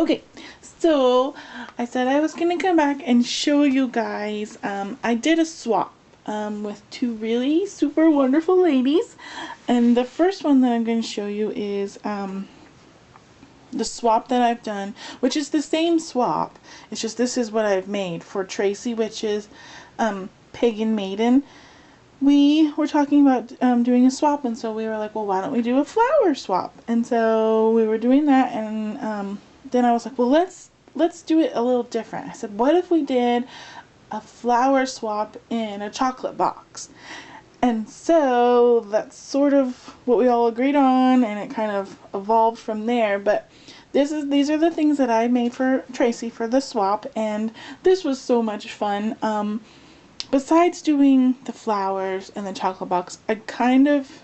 Okay, so I said I was gonna come back and show you guys. I did a swap with two really super wonderful ladies, and the first one that I'm going to show you is the swap that I've done, which is the same swap. It's just this is what I've made for Tracy, which is Paganmaiden. We were talking about doing a swap, and so we were like, well, why don't we do a flower swap? And so we were doing that, and then I was like, well, let's do it a little different. I said, what if we did a flower swap in a chocolate box? And so that's sort of what we all agreed on, and it kind of evolved from there. But these are the things that I made for Tracy for the swap, and this was so much fun. Besides doing the flowers and the chocolate box, I kind of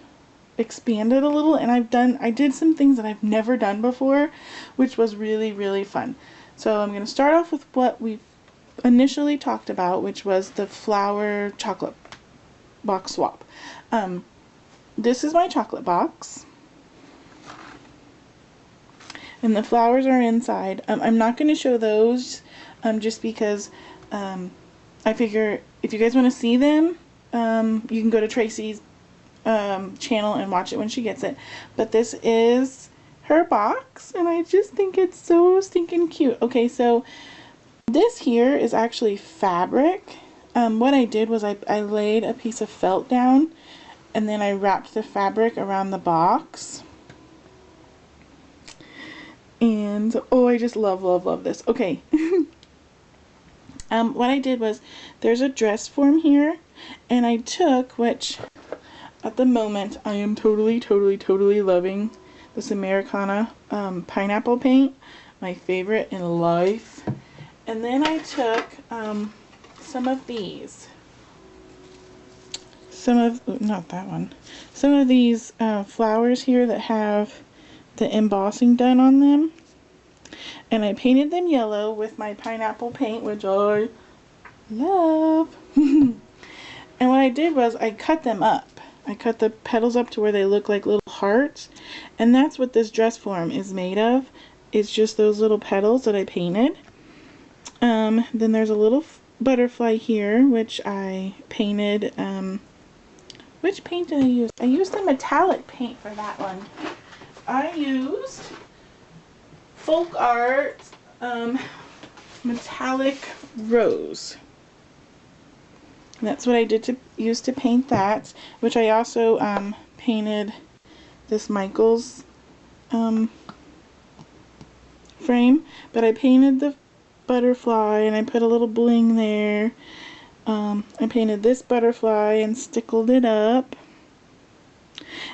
expanded a little, and I did some things that I've never done before, which was really, really fun. So I'm going to start off with what we initially talked about, which was the flower chocolate box swap. This is my chocolate box, and the flowers are inside. I'm not going to show those just because I figure if you guys want to see them, you can go to Tracy's channel and watch it when she gets it. But this is her box, and I just think it's so stinking cute. Okay, so this here is actually fabric. What I did was I laid a piece of felt down, and then I wrapped the fabric around the box. And oh, I just love this. Okay. What I did was, there's a dress form here, and I took, which at the moment I am totally loving, this Americana pineapple paint, my favorite in life. And then I took some of these, not that one, some of these flowers here that have the embossing done on them, and I painted them yellow with my pineapple paint, which I love. And what I did was I cut them up. I cut the petals up to where they look like little hearts, and that's what this dress form is made of. It's just those little petals that I painted. Then there's a little butterfly here, which I painted. Which paint did I use? I used the metallic paint for that one. I used Folk Art metallic rose. That's what I did to use to paint that, which I also painted this Michael's frame, but I painted the butterfly and I put a little bling there. I painted this butterfly and stickled it up.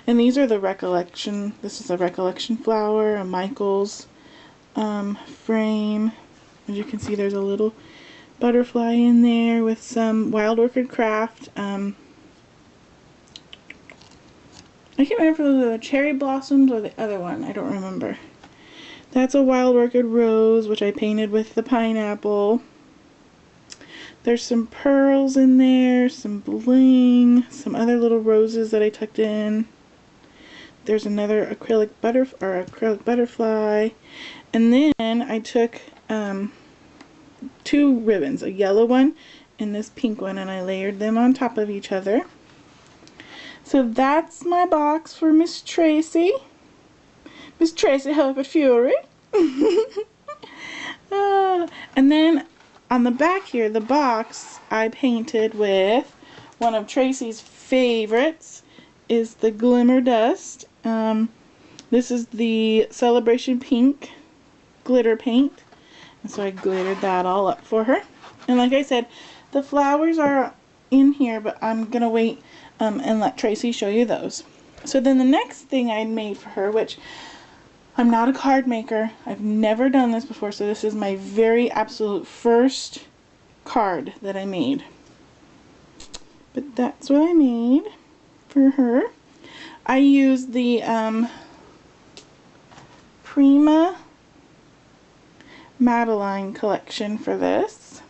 And these are the Recollection. This is a Recollection flower, a Michael's frame. As you can see, there's a little butterfly in there with some Wild Orchid Craft. I can't remember if it was the cherry blossoms or the other one. I don't remember. That's a Wild Orchid Rose, which I painted with the pineapple. There's some pearls in there, some bling, some other little roses that I tucked in. There's another acrylic butterfly. And then I took two ribbons, a yellow one and this pink one, and I layered them on top of each other. So that's my box for Miss Tracy. Miss Tracy Hubbard Fury. And then on the back here, the box I painted with one of Tracy's favorites, is the Glimmer Dust. This is the Celebration Pink glitter paint, and so I glittered that all up for her. And like I said, the flowers are in here, but I'm gonna wait and let Tracy show you those. So then the next thing I made for her, which I'm not a card maker, I've never done this before, so this is my very absolute first card that I made. But that's what I made for her. I used the Prima Madeline collection for this.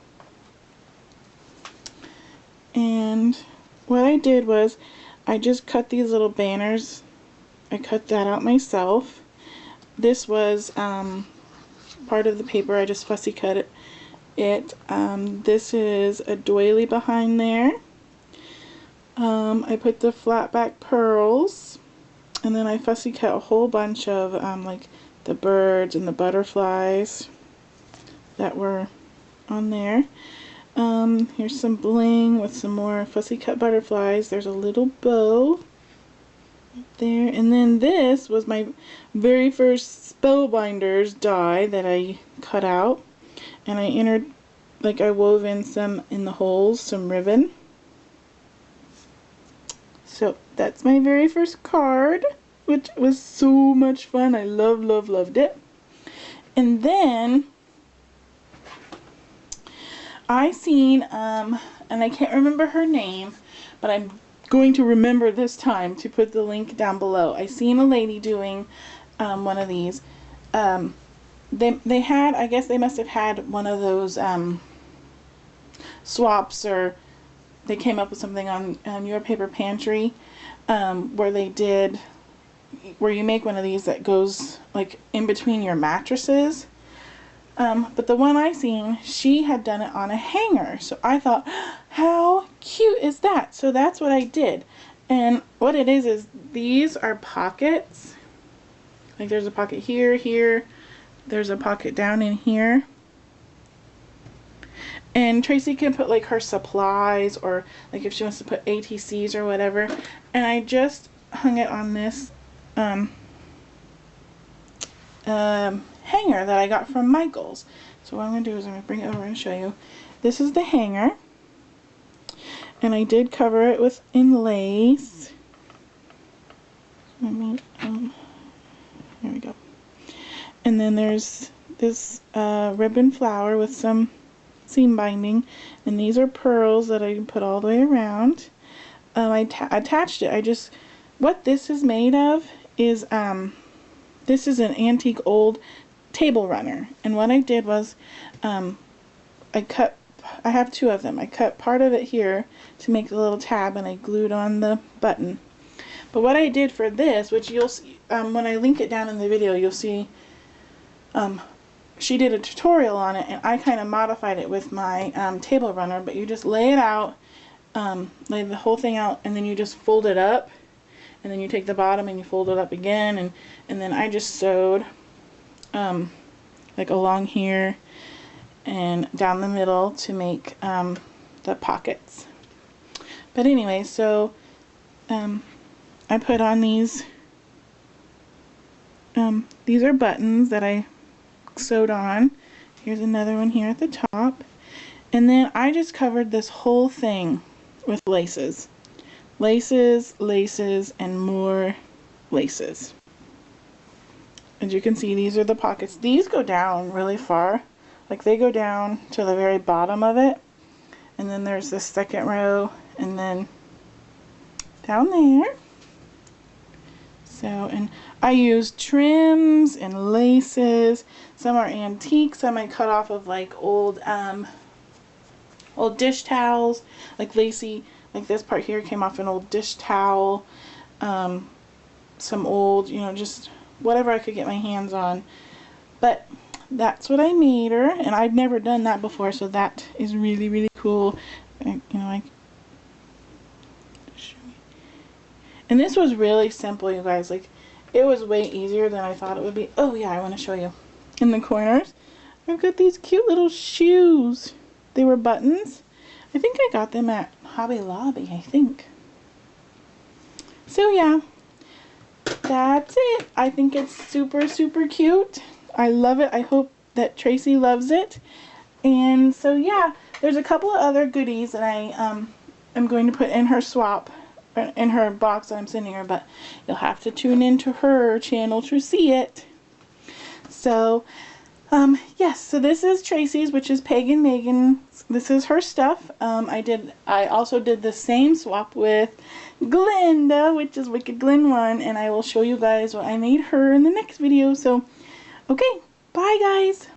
And what I did was I just cut these little banners. I cut that out myself. This was part of the paper. I just fussy cut it. This is a doily behind there. I put the flat back pearls, and then I fussy cut a whole bunch of like the birds and the butterflies that were on there. Here's some bling with some more fussy cut butterflies. There's a little bow there, and then this was my very first Spellbinders die that I cut out, and I wove in some in the holes, some ribbon. So that's my very first card, which was so much fun. I loved it. And then I seen and I can't remember her name, but I'm going to remember this time to put the link down below. I seen a lady doing one of these. They had, I guess they must have had one of those swaps, or they came up with something on Your Paper Pantry where you make one of these that goes like in between your mattresses. But the one I seen, she had done it on a hanger. So I thought, how cute is that? So that's what I did. And what it is these are pockets. Like there's a pocket here, here. There's a pocket down in here. And Tracy can put like her supplies, or like if she wants to put ATCs or whatever. And I just hung it on this hanger that I got from Michael's. So what I'm going to do is I'm going to bring it over and show you. This is the hanger. And I did cover it with lace. Here we go. And then there's this ribbon flower with some seam binding, and these are pearls that I put all the way around. I attached it. What this is made of is this is an antique old table runner, and what I did was I have two of them. I cut part of it here to make the little tab, and I glued on the button. But what I did for this, which you'll see when I link it down in the video, you'll see she did a tutorial on it, and I kind of modified it with my table runner. But you just lay it out, lay the whole thing out, and then you just fold it up, and then you take the bottom and you fold it up again, and then I just sewed like along here and down the middle to make the pockets. But anyway, so I put on these are buttons that I sewed on. Here's another one here at the top, and then I just covered this whole thing with laces, laces, and more laces. As you can see, these are the pockets. These go down really far, like they go down to the very bottom of it, and then there's this second row, and then down there. So, and I used trims and laces. Some are antique, some I cut off of like old dish towels, like lacy, like this part here came off an old dish towel. Some old, just whatever I could get my hands on. But that's what I made her, and I've never done that before, so that is really, really cool. And this was really simple, you guys. Like, it was way easier than I thought it would be. Oh yeah, I want to show you. In the corners, I've got these cute little shoes. They were buttons. I think I got them at Hobby Lobby, I think. So yeah, that's it. I think it's super, super cute. I love it. I hope that Tracy loves it. And so yeah, there's a couple of other goodies that I am going to put in her swap, in her box that I'm sending her, but you'll have to tune into her channel to see it. So yes, so this is Tracy's, which is Paganmaiden. This is her stuff. I also did the same swap with Glinda, which is Wicked Glyn 1, and I will show you guys what I made her in the next video. So okay, bye guys.